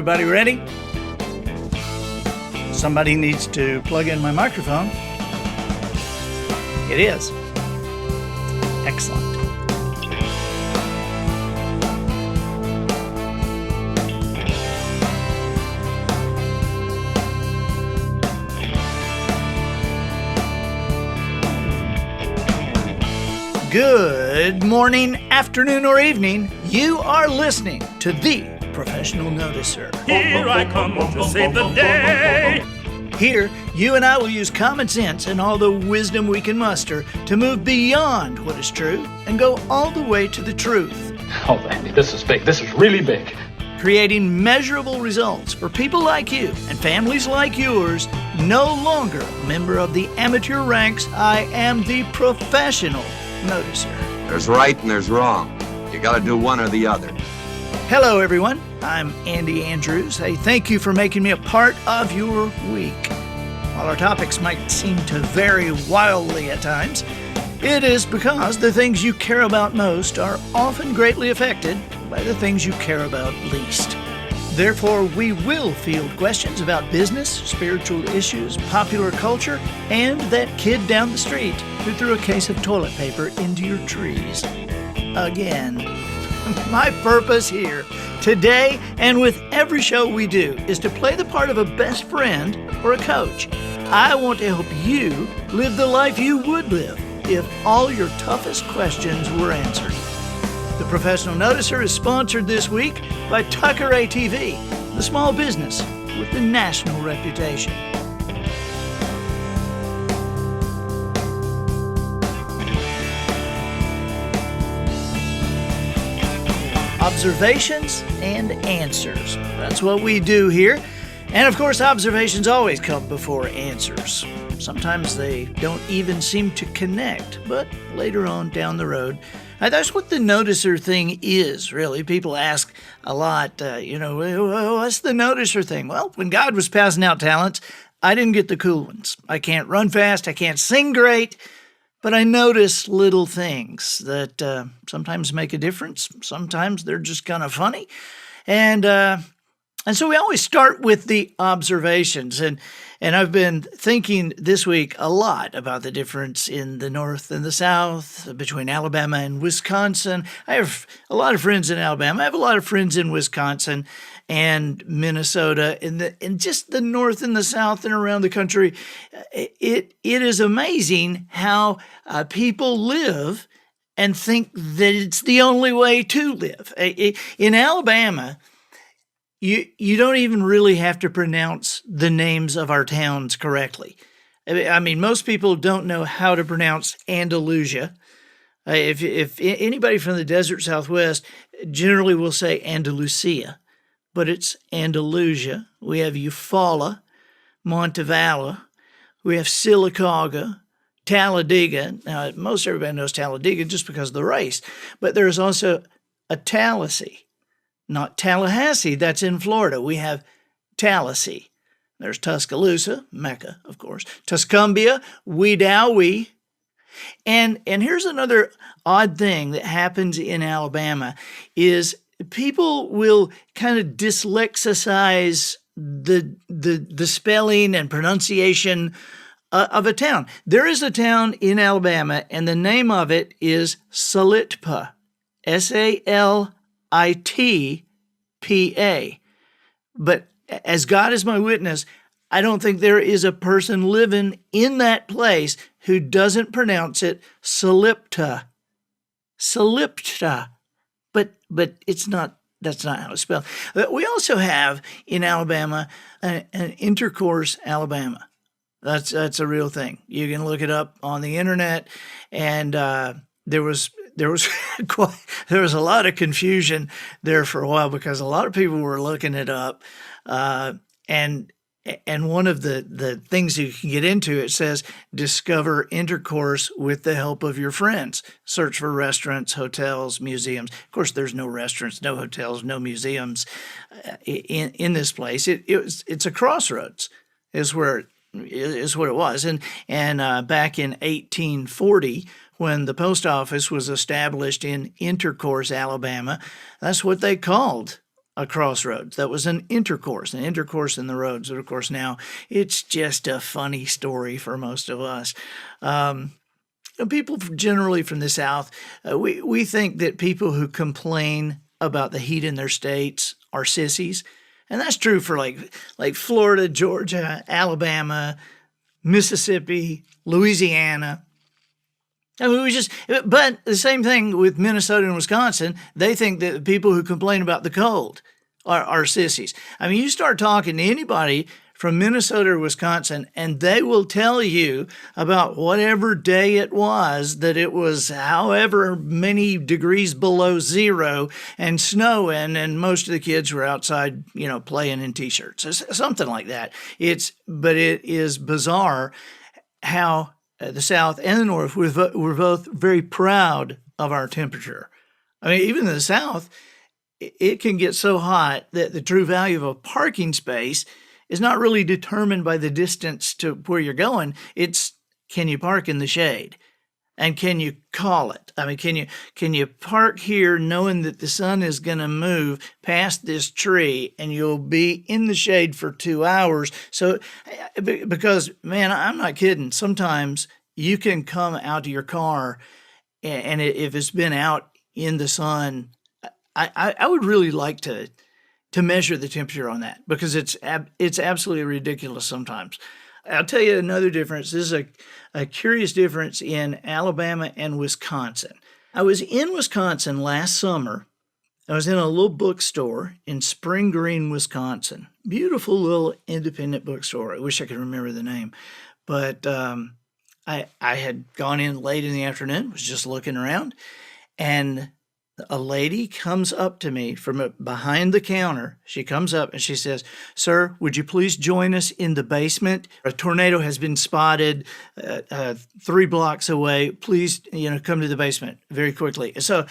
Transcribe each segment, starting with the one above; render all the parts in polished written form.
Everybody ready? Somebody needs to plug in my microphone. It is. Excellent. Good morning, afternoon, or evening. You are listening to The Professional Noticer. Here I come to save the day. Here, you and I will use common sense and all the wisdom we can muster to move beyond what is true and go all the way to the truth. Oh, Andy, this is big. This is really big. Creating measurable results for people like you and families like yours. No longer a member of the amateur ranks. I am the professional noticer. There's right and there's wrong. You gotta do one or the other. Hello, everyone. I'm Andy Andrews. Hey, thank you for making me a part of your week. While our topics might seem to vary wildly at times, it is because the things you care about most are often greatly affected by the things you care about least. Therefore, we will field questions about business, spiritual issues, popular culture, and that kid down the street who threw a case of toilet paper into your trees. Again. My purpose here, today, and with every show we do, is to play the part of a best friend or a coach. I want to help you live the life you would live if all your toughest questions were answered. The Professional Noticer is sponsored this week by Tucker ATV, the small business with the national reputation. Observations and answers. That's what we do here. And of course, observations always come before answers. Sometimes they don't even seem to connect, but later on down the road, that's what the noticer thing is, really. People ask a lot, what's the noticer thing? Well, when God was passing out talents, I didn't get the cool ones. I can't run fast, I can't sing great, but I notice little things that sometimes make a difference. Sometimes they're just kind of funny. And so we always start with the observations. And I've been thinking this week a lot about the difference in the North and the South, between Alabama and Wisconsin. I have a lot of friends in Alabama. I have a lot of friends in Wisconsin and Minnesota, and just the North and the South and around the country. It is amazing how people live and think that it's the only way to live. In Alabama, you don't even really have to pronounce the names of our towns correctly. I mean, most people don't know how to pronounce Andalusia. If anybody from the desert Southwest generally will say Andalusia, but it's Andalusia. We have Eufaula, Montevallo. We have Sylacauga, Talladega. Now, most everybody knows Talladega just because of the race, but there's also a Tallahassee. Not Tallahassee, that's in Florida. We have Tallahassee. There's Tuscaloosa, Mecca, of course. Tuscumbia, Wedowee. And here's another odd thing that happens in Alabama is people will kind of dyslexicize the spelling and pronunciation of a town. There is a town in Alabama, and the name of it is Salitpa, Salitpa. But as God is my witness, I don't think there is a person living in that place who doesn't pronounce it Salipta. Salipta. But it's not, that's not how it's spelled. We also have in Alabama an intercourse Alabama. That's a real thing. You can look it up on the internet, and there was a lot of confusion there for a while because a lot of people were looking it up, and one of the things you can get into, it says discover intercourse with the help of your friends. Search for restaurants, hotels, museums. Of course, there's no restaurants, no hotels, no museums in this place. It's a crossroads, is what it was, and back in 1840. When the post office was established in Intercourse, Alabama, that's what they called a crossroads. That was an intercourse in the roads. But of course, now it's just a funny story for most of us. People generally from the South, we think that people who complain about the heat in their states are sissies. And that's true for like Florida, Georgia, Alabama, Mississippi, Louisiana. I mean, but the same thing with Minnesota and Wisconsin. They think that the people who complain about the cold are sissies. I mean, you start talking to anybody from Minnesota or Wisconsin, and they will tell you about whatever day it was, that it was however many degrees below zero and snowing, and most of the kids were outside, playing in T-shirts, something like that. But it is bizarre how the South and the North, we're both very proud of our temperature. I mean, even in the South, it can get so hot that the true value of a parking space is not really determined by the distance to where you're going. It's, can you park in the shade? And can you call it? I mean, can you park here knowing that the sun is going to move past this tree and you'll be in the shade for 2 hours? So, because, man, I'm not kidding. Sometimes you can come out to your car, and if it's been out in the sun, I would really like to measure the temperature on that, because it's absolutely ridiculous sometimes. I'll tell you another difference. This is a curious difference in Alabama and Wisconsin. I was in Wisconsin last summer. I was in a little bookstore in Spring Green, Wisconsin. Beautiful little independent bookstore. I wish I could remember the name. But I had gone in late in the afternoon, was just looking around, and a lady comes up to me from behind the counter. She comes up and she says, "Sir, would you please join us in the basement? A tornado has been spotted 3 blocks away. Please, come to the basement very quickly." So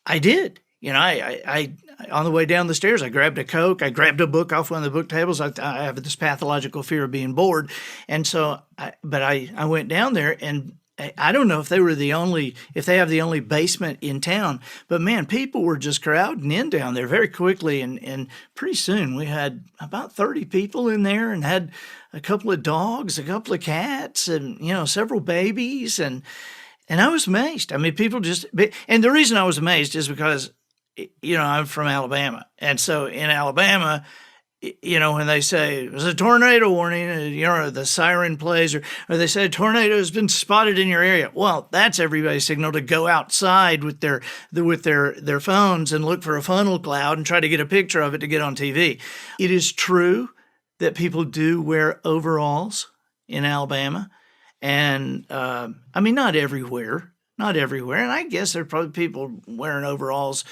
I did. I on the way down the stairs, I grabbed a Coke. I grabbed a book off one of the book tables. I have this pathological fear of being bored. And so, I went down there, and I don't know if they have the only basement in town, but man, people were just crowding in down there very quickly. And pretty soon we had about 30 people in there, and had a couple of dogs, a couple of cats, and, several babies. And I was amazed. I mean, and the reason I was amazed is because, I'm from Alabama. And so in Alabama, when they say there's a tornado warning, the siren plays, or they say a tornado has been spotted in your area. Well, that's everybody's signal to go outside with their phones and look for a funnel cloud and try to get a picture of it to get on TV. It is true that people do wear overalls in Alabama, and not everywhere. And I guess there are probably people wearing overalls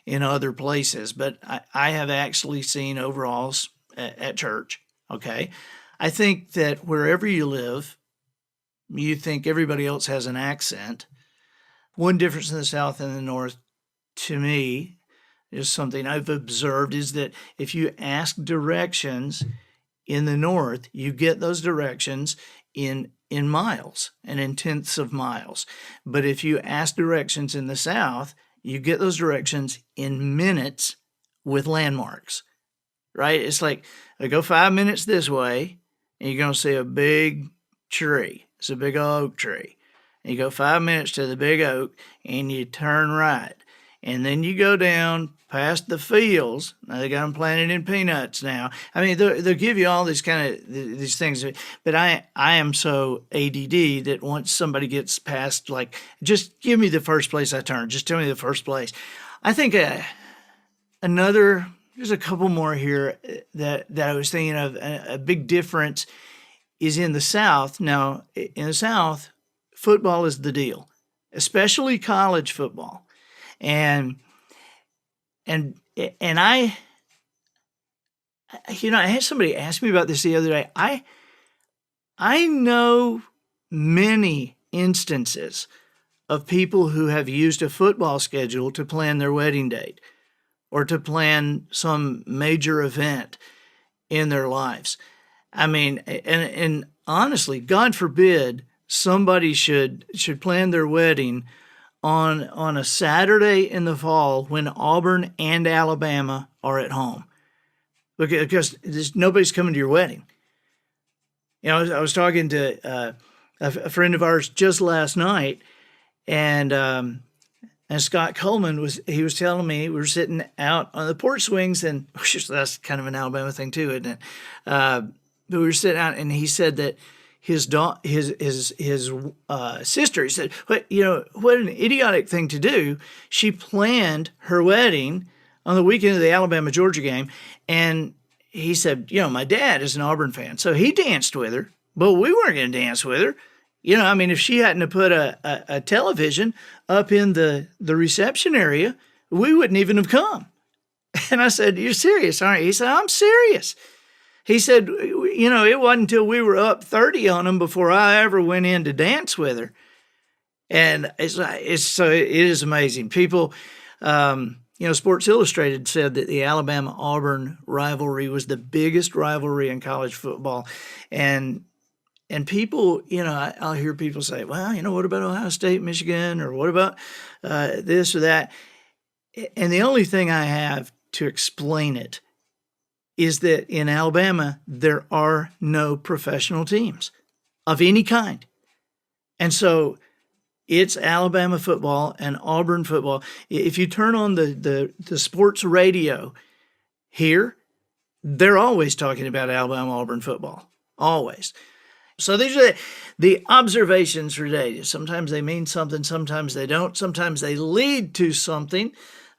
in other places, but I have actually seen overalls at church, okay? I think that wherever you live, you think everybody else has an accent. One difference in the South and the North, to me, is something I've observed, is that if you ask directions in the North, you get those directions in miles and in tenths of miles. But if you ask directions in the South, you get those directions in minutes with landmarks, right? It's like, I go 5 minutes this way, and you're going to see a big tree. It's a big oak tree. And you go 5 minutes to the big oak, and you turn right. And then you go down past the fields. Now, they got them planted in peanuts now. I mean, they'll give you all these these things. But I am so ADD that once somebody gets past, just give me the first place I turn. Just tell me the first place. I think there's a couple more here that I was thinking of. A big difference is in the South. Now, in the South, football is the deal, especially college football. And I had somebody ask me about this the other day. I know many instances of people who have used a football schedule to plan their wedding date or to plan some major event in their lives. I mean, and honestly, God forbid somebody should plan their wedding on a Saturday in the fall when Auburn and Alabama are at home, because nobody's coming to your wedding. You know, I was talking to a friend of ours just last night, and Scott Coleman was telling me, we were sitting out on the porch swings, and that's kind of an Alabama thing too, isn't it? But we were sitting out, and he said that his sister, he said, what an idiotic thing to do. She planned her wedding on the weekend of the Alabama-Georgia game, and he said, my dad is an Auburn fan, so he danced with her, but we weren't going to dance with her. If she hadn't have put a television up in the reception area, we wouldn't even have come. And I said, "You're serious, aren't you?" He said, "I'm serious." He said, it wasn't until we were up 30 on them before I ever went in to dance with her. And it is amazing. People, Sports Illustrated said that the Alabama-Auburn rivalry was the biggest rivalry in college football. And people, I'll hear people say, well, what about Ohio State, Michigan, or what about this or that? And the only thing I have to explain it is that in Alabama, there are no professional teams of any kind. And so it's Alabama football and Auburn football. If you turn on the sports radio here, they're always talking about Alabama-Auburn football, always. So these are the observations for today. Sometimes they mean something, sometimes they don't, sometimes they lead to something.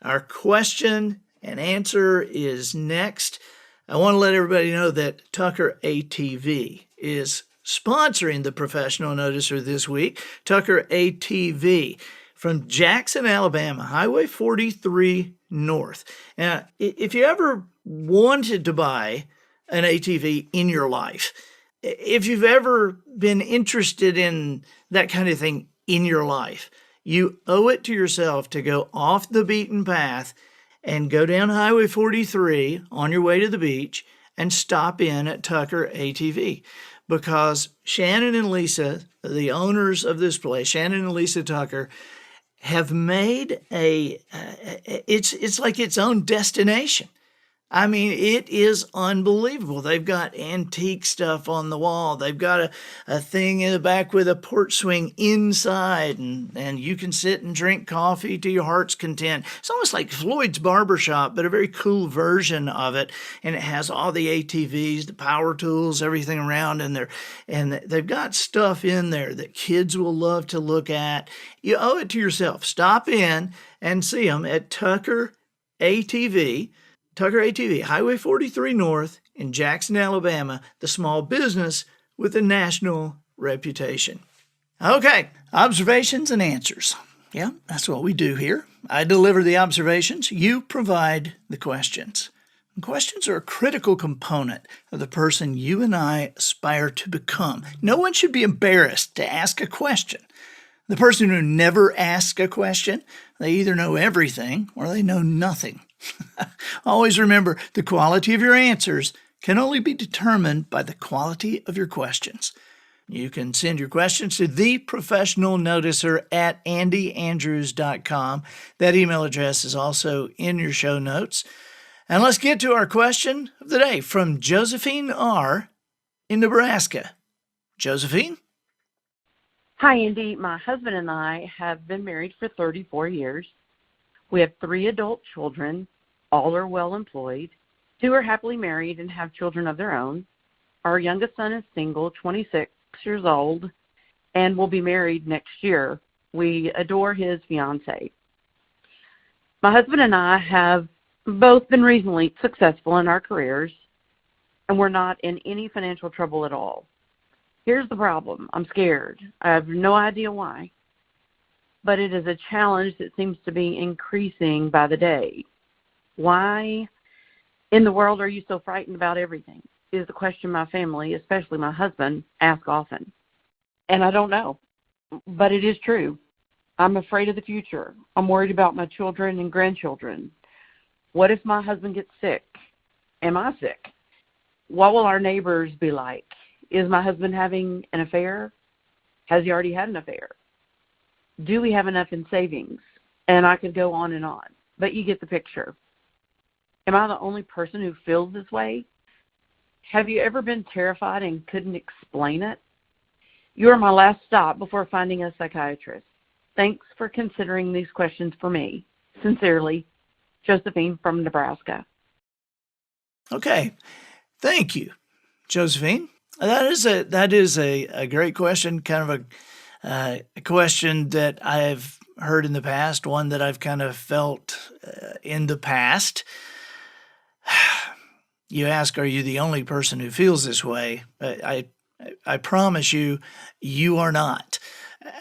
Our question and answer is next. I want to let everybody know that Tucker ATV is sponsoring the Professional Noticer this week. Tucker ATV from Jackson, Alabama, Highway 43 North. Now, if you ever wanted to buy an ATV in your life, if you've ever been interested in that kind of thing in your life, you owe it to yourself to go off the beaten path and go down Highway 43 on your way to the beach and stop in at Tucker ATV, because Shannon and Lisa, the owners of this place, Shannon and Lisa Tucker, have made it's like its own destination. I mean, it is unbelievable. They've got antique stuff on the wall. They've got a thing in the back with a porch swing inside, and you can sit and drink coffee to your heart's content. It's almost like Floyd's Barbershop, but a very cool version of it. And it has all the ATVs, the power tools, everything around in there. And they've got stuff in there that kids will love to look at. You owe it to yourself. Stop in and see them at Tucker ATV. Tucker ATV, Highway 43 North in Jackson, Alabama, the small business with a national reputation. Okay, observations and answers. Yeah, that's what we do here. I deliver the observations, you provide the questions. And questions are a critical component of the person you and I aspire to become. No one should be embarrassed to ask a question. The person who never asks a question, they either know everything or they know nothing. Always remember, the quality of your answers can only be determined by the quality of your questions. You can send your questions to theprofessionalnoticer@andyandrews.com. That email address is also in your show notes. And let's get to our question of the day from Josephine R. in Nebraska. Josephine? Hi, Andy. My husband and I have been married for 34 years. We have 3 adult children. All are well employed. 2 are happily married and have children of their own. Our youngest son is single, 26 years old, and will be married next year. We adore his fiancée. My husband and I have both been reasonably successful in our careers, and we're not in any financial trouble at all. Here's the problem. I'm scared. I have no idea why, but it is a challenge that seems to be increasing by the day. Why in the world are you so frightened about everything? Is the question my family, especially my husband, ask often. And I don't know, but it is true. I'm afraid of the future. I'm worried about my children and grandchildren. What if my husband gets sick? Am I sick? What will our neighbors be like? Is my husband having an affair? Has he already had an affair? Do we have enough in savings? And I could go on and on, but you get the picture. Am I the only person who feels this way? Have you ever been terrified and couldn't explain it? You are my last stop before finding a psychiatrist. Thanks for considering these questions for me. Sincerely, Josephine from Nebraska. Okay. Thank you, Josephine. That is a great question, kind of a question that I've heard in the past, one that I've kind of felt in the past. You ask, are you the only person who feels this way? I promise you, you are not.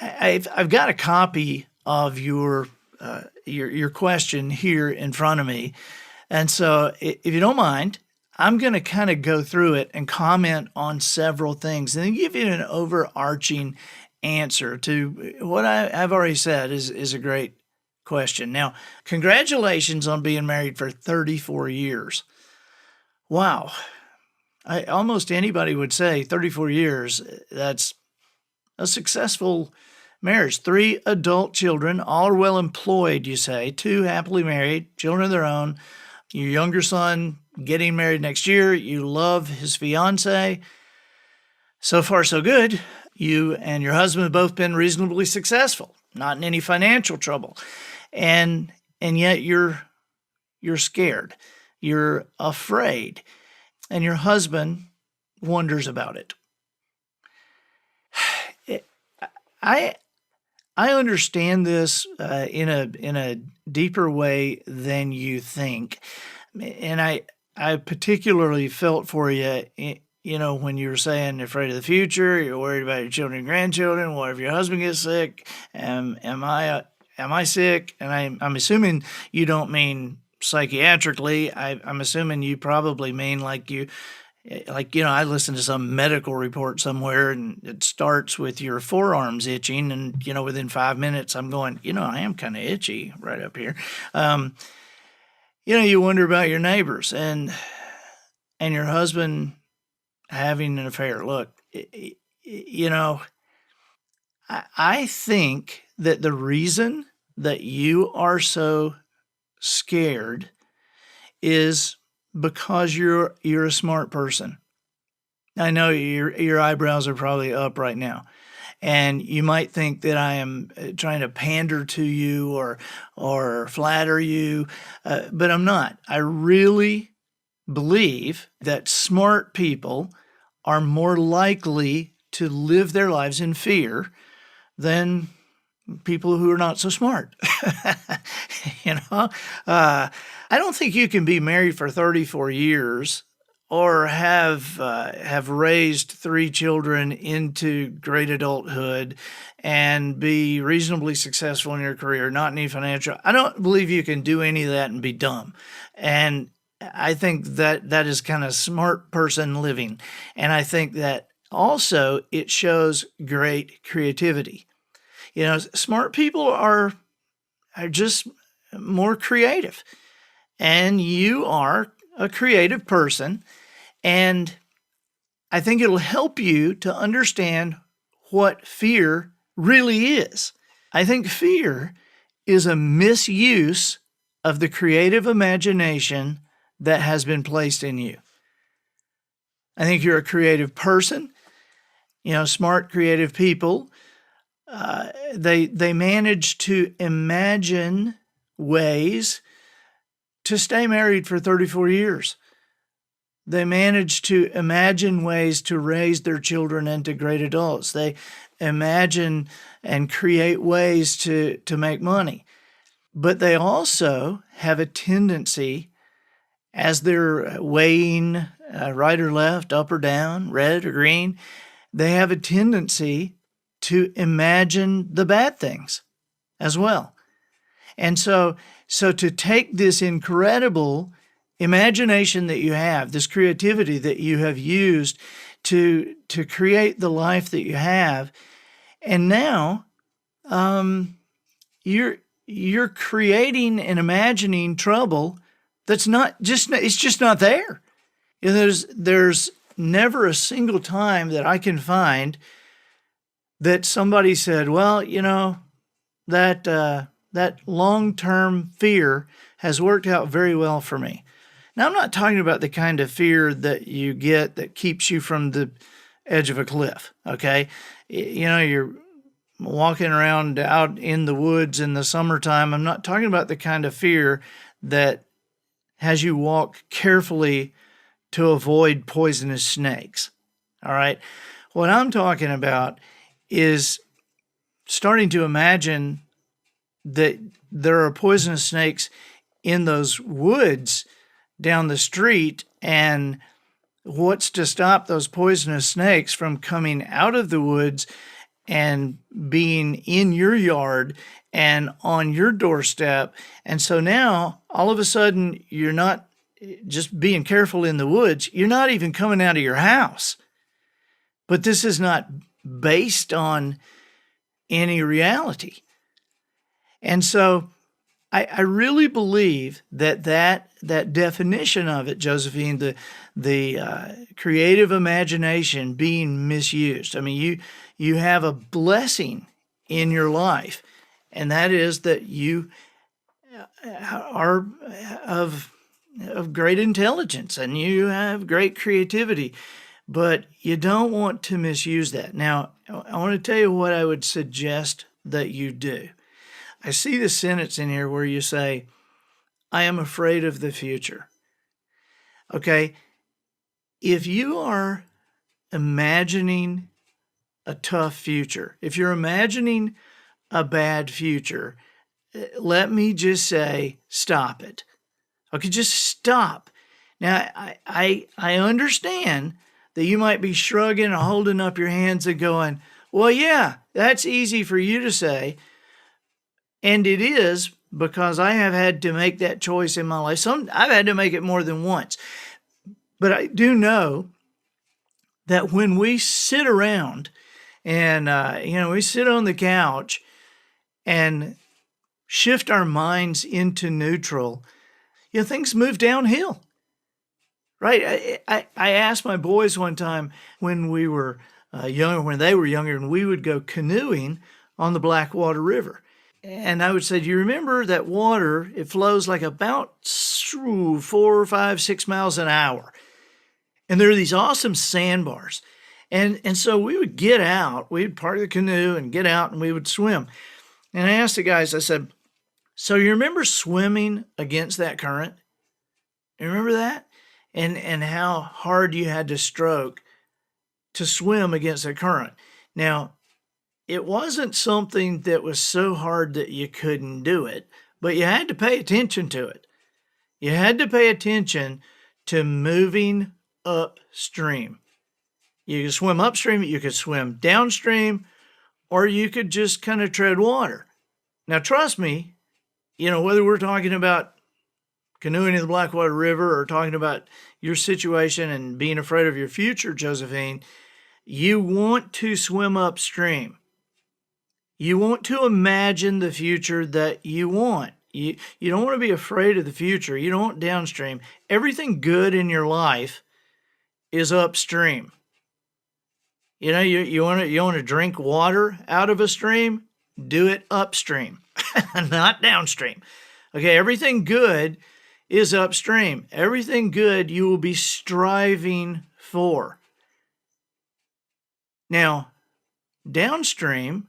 I've got a copy of your question here in front of me, and so if you don't mind, I'm going to kind of go through it and comment on several things, and then give you an overarching answer to what I've already said is a great question. Now, congratulations on being married for 34 years. Wow. Almost anybody would say 34 years, that's a successful marriage. 3 adult children, all are well employed, you say, 2 happily married, children of their own. Your younger son getting married next year. You love his fiance. So far, so good. You and your husband have both been reasonably successful, not in any financial trouble. And yet you're scared. You're afraid. And your husband wonders about it. I understand this in a deeper way than you think, and I particularly felt for you. You know, when you were saying you're afraid of the future, you're worried about your children and grandchildren. What if your husband gets sick? Am I sick? And I'm assuming you don't mean psychiatrically. I'm assuming you probably mean like I listened to some medical report somewhere and it starts with your forearms itching, and within 5 minutes I'm going, I am kind of itchy right up here. You wonder about your neighbors and your husband having an affair. Look, I think that the reason that you are so scared is because you're a smart person. I know your eyebrows are probably up right now, and you might think that I am trying to pander to you or flatter you, but I'm not. I really believe that smart people are more likely to live their lives in fear than people who are not so smart. I don't think you can be married for 34 years or have raised 3 children into great adulthood and be reasonably successful in your career, not any financial. I don't believe you can do any of that and be dumb. And I think that is kind of smart person living. And I think that also it shows great creativity. Smart people are just more creative, and you are a creative person, and I think it'll help you to understand what fear really is. I think fear is a misuse of the creative imagination that has been placed in you. I think you're a creative person. Smart, creative people, they manage to imagine ways to stay married for 34 years. They manage to imagine ways to raise their children into great adults. They imagine and create ways to make money. But they also have a tendency, as they're weighing right or left, up or down, red or green, they have a tendency to imagine the bad things as well. And so to take this incredible imagination that you have, this creativity that you have used to create the life that you have, and now you're creating and imagining trouble that's it's just not there. There's never a single time that I can find that somebody said, well, that long-term fear has worked out very well for me. Now, I'm not talking about the kind of fear that you get that keeps you from the edge of a cliff, okay? You're walking around out in the woods in the summertime. I'm not talking about the kind of fear that has you walk carefully to avoid poisonous snakes, all right? What I'm talking about is starting to imagine that there are poisonous snakes in those woods down the street, and what's to stop those poisonous snakes from coming out of the woods and being in your yard and on your doorstep. And so now, all of a sudden, you're not just being careful in the woods, you're not even coming out of your house. But this is not based on any reality. And so I really believe that definition of it, Josephine, the creative imagination being misused. I mean, you have a blessing in your life, and that is that you are of great intelligence and you have great creativity, but you don't want to misuse that. Now, I want to tell you what I would suggest that you do. I see the sentence in here where you say, I am afraid of the future. Okay, if you are imagining a tough future, if you're imagining a bad future, let me just say, stop it. Okay, just stop. Now, I understand that you might be shrugging and holding up your hands and going, well, yeah, that's easy for you to say. And it is, because I have had to make that choice in my life. I've had to make it more than once. But I do know that when we sit around and, we sit on the couch and shift our minds into neutral, things move downhill, right? I asked my boys one time when we were younger, when they were younger, and we would go canoeing on the Blackwater River. And I would say, do you remember that water? It flows like about 4, 5, 6 miles an hour. And there are these awesome sandbars. And so we would get out, we'd park the canoe and get out and we would swim. And I asked the guys, I said, so you remember swimming against that current? You remember that? And how hard you had to stroke to swim against the current. Now, it wasn't something that was so hard that you couldn't do it, but you had to pay attention to it. You had to pay attention to moving upstream. You could swim upstream, you could swim downstream, or you could just kind of tread water. Now, trust me, whether we're talking about canoeing in the Blackwater River or talking about your situation and being afraid of your future, Josephine, you want to swim upstream. You want to imagine the future that you want. You don't want to be afraid of the future. You don't want downstream. Everything good in your life is upstream. You want to drink water out of a stream? Do it upstream, not downstream. Okay, everything good is upstream. Everything good you will be striving for. Now, downstream,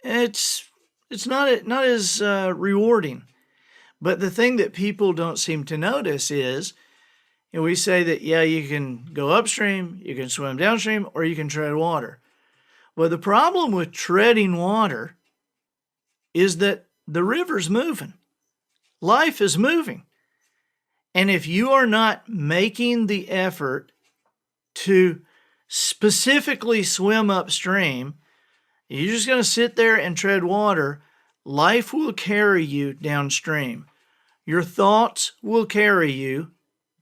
it's not as rewarding. But the thing that people don't seem to notice is, we say that, you can go upstream, you can swim downstream, or you can tread water. Well, the problem with treading water is that the river's moving. Life is moving. And if you are not making the effort to specifically swim upstream, you're just going to sit there and tread water, life will carry you downstream. Your thoughts will carry you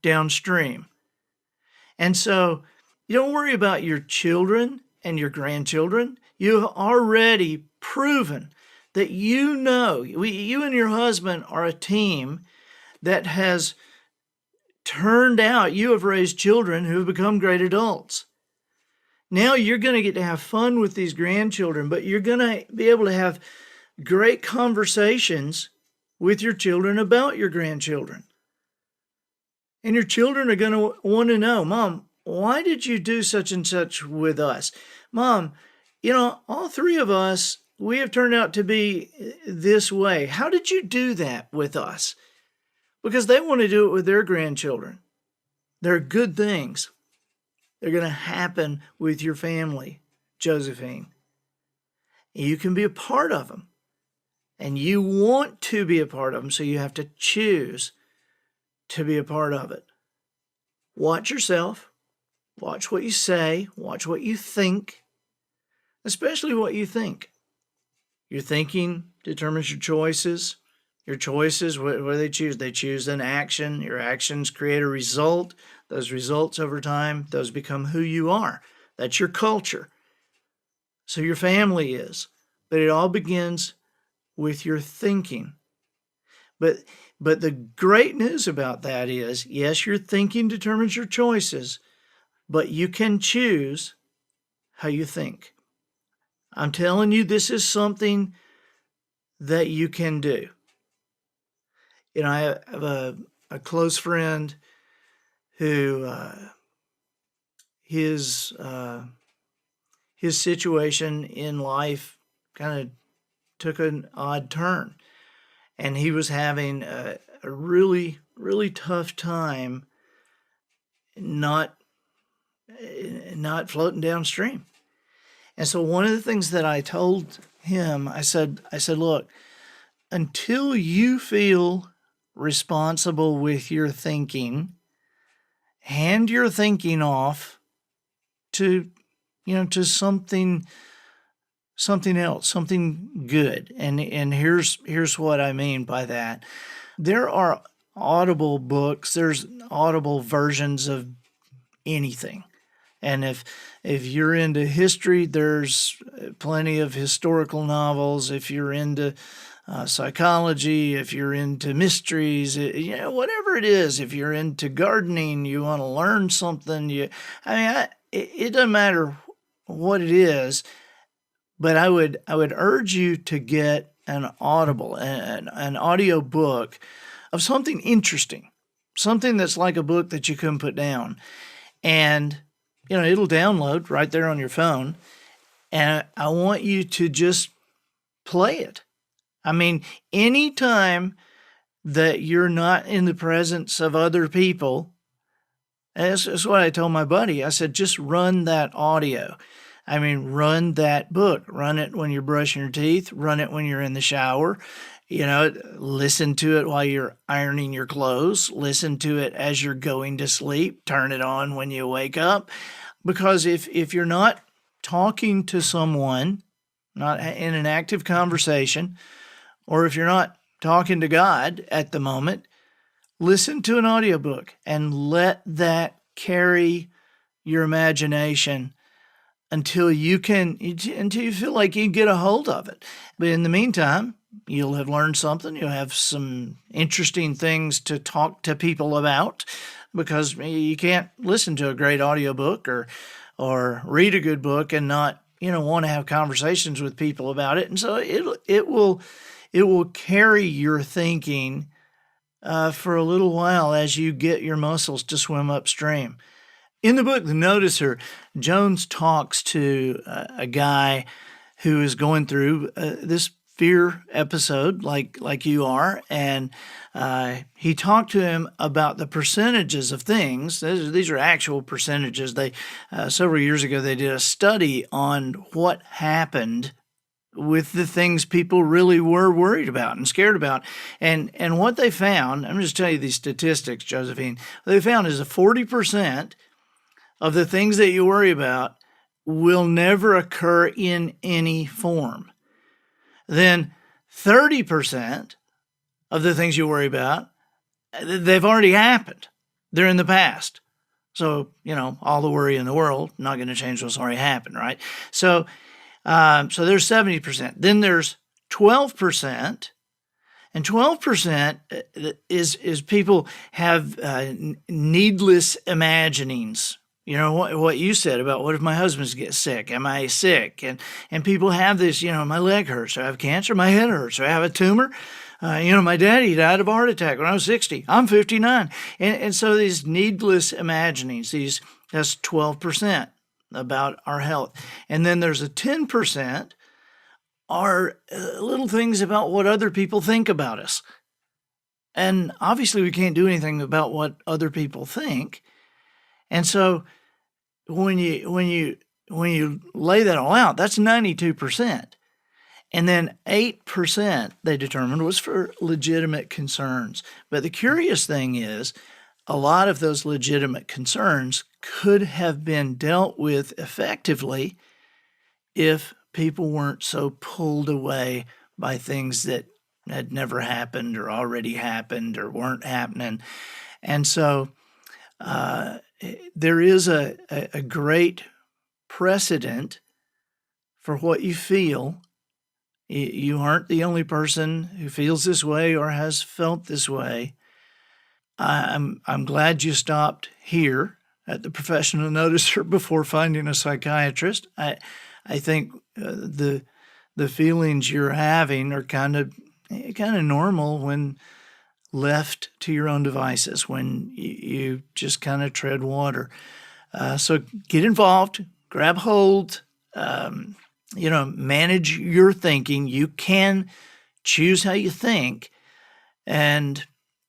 downstream. And so you don't worry about your children and your grandchildren. You have already proven that you and your husband are a team that has turned out, you have raised children who have become great adults. Now you're going to get to have fun with these grandchildren, but you're going to be able to have great conversations with your children about your grandchildren. And your children are going to want to know, Mom, why did you do such and such with us? Mom, all three of us, we have turned out to be this way. How did you do that with us? Because they want to do it with their grandchildren. They're good things. They're going to happen with your family, Josephine. You can be a part of them. And you want to be a part of them, so you have to choose to be a part of it. Watch yourself. Watch what you say. Watch what you think. Especially what you think. Your thinking determines your choices. Your choices, what do they choose? They choose an action. Your actions create a result. Those results over time, those become who you are. That's your culture. So your family is. But it all begins with your thinking. But the great news about that is, yes, your thinking determines your choices, but you can choose how you think. I'm telling you, this is something that you can do. I have a close friend who his situation in life kind of took an odd turn, and he was having a really, really tough time not floating downstream. And so one of the things that I told him, I said, look, until you feel responsible with your thinking, hand your thinking off to something else, something good. And here's what I mean by that. There are audible books, there's audible versions of anything. And if you're into history, there's plenty of historical novels. If you're into psychology, if you're into mysteries, whatever it is, if you're into gardening, you want to learn something, it doesn't matter what it is, but I would urge you to get an audible, an audio book of something interesting, something that's like a book that you couldn't put down. And it'll download right there on your phone, and I want you to just play it. Anytime that you're not in the presence of other people, that's what I told my buddy. I said, just run that audio. Run that book. Run it when you're brushing your teeth. Run it when you're in the shower. Listen to it while you're ironing your clothes. Listen to it as you're going to sleep. Turn it on when you wake up. Because if you're not talking to someone, not in an active conversation, or if you're not talking to God at the moment, listen to an audiobook and let that carry your imagination until you feel like you can get a hold of it. But in the meantime, you'll have learned something. You'll have some interesting things to talk to people about, because you can't listen to a great audiobook or read a good book and not, want to have conversations with people about it. And so it will carry your thinking for a little while as you get your muscles to swim upstream. In the book, The Noticer, Jones talks to a guy who is going through this fear episode like you are, and he talked to him about the percentages of things. These are actual percentages. They several years ago, they did a study on what happened with the things people really were worried about and scared about. And what they found, I'm just telling you these statistics, Josephine, what they found is that 40% of the things that you worry about will never occur in any form. Then 30% of the things you worry about, they've already happened. They're in the past. So, all the worry in the world, not going to change what's already happened, right? So there's 70%. Then there's 12%, and 12% is people have needless imaginings. You know, what you said about what if my husband gets sick? Am I sick? And people have this, my leg hurts, or I have cancer, my head hurts, or I have a tumor. My daddy died of a heart attack when I was 60. I'm 59. And so these needless imaginings, that's 12% about our health. And then there's a 10% are little things about what other people think about us. And obviously we can't do anything about what other people think. And so when you lay that all out, that's 92%. And then 8% they determined was for legitimate concerns. But the curious thing is, a lot of those legitimate concerns could have been dealt with effectively if people weren't so pulled away by things that had never happened or already happened or weren't happening. And so there is a great precedent for what you feel. You aren't the only person who feels this way or has felt this way. I'm glad you stopped here at the Professional Noticer before finding a psychiatrist. I think the feelings you're having are kind of normal when left to your own devices, when you just kind of tread water. So get involved, grab hold, manage your thinking. You can choose how you think. And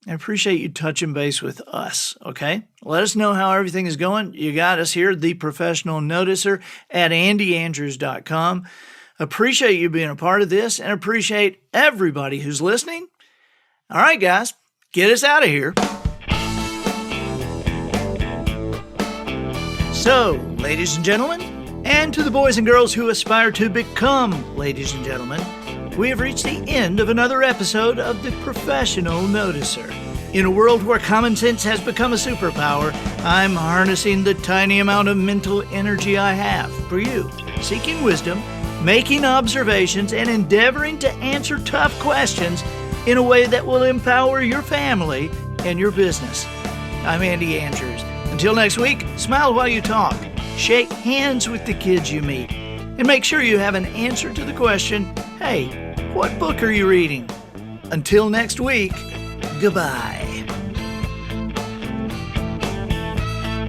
I appreciate you touching base with us, okay? Let us know how everything is going. You got us here, The Professional Noticer, at andyandrews.com. Appreciate you being a part of this and appreciate everybody who's listening. All right, guys, get us out of here. So, ladies and gentlemen, and to the boys and girls who aspire to become ladies and gentlemen, we have reached the end of another episode of The Professional Noticer. In a world where common sense has become a superpower, I'm harnessing the tiny amount of mental energy I have for you, seeking wisdom, making observations, and endeavoring to answer tough questions in a way that will empower your family and your business. I'm Andy Andrews. Until next week, smile while you talk, shake hands with the kids you meet, and make sure you have an answer to the question, hey, what book are you reading? Until next week, goodbye.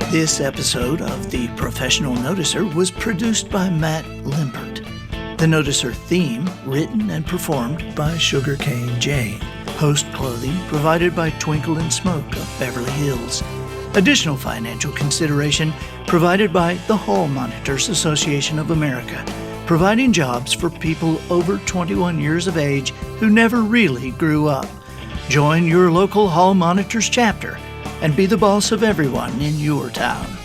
This episode of The Professional Noticer was produced by Matt Limpert. The Noticer theme written and performed by Sugarcane Jane. Host clothing provided by Twinkle and Smoke of Beverly Hills. Additional financial consideration provided by the Hall Monitors Association of America, providing jobs for people over 21 years of age who never really grew up. Join your local Hall Monitors chapter and be the boss of everyone in your town.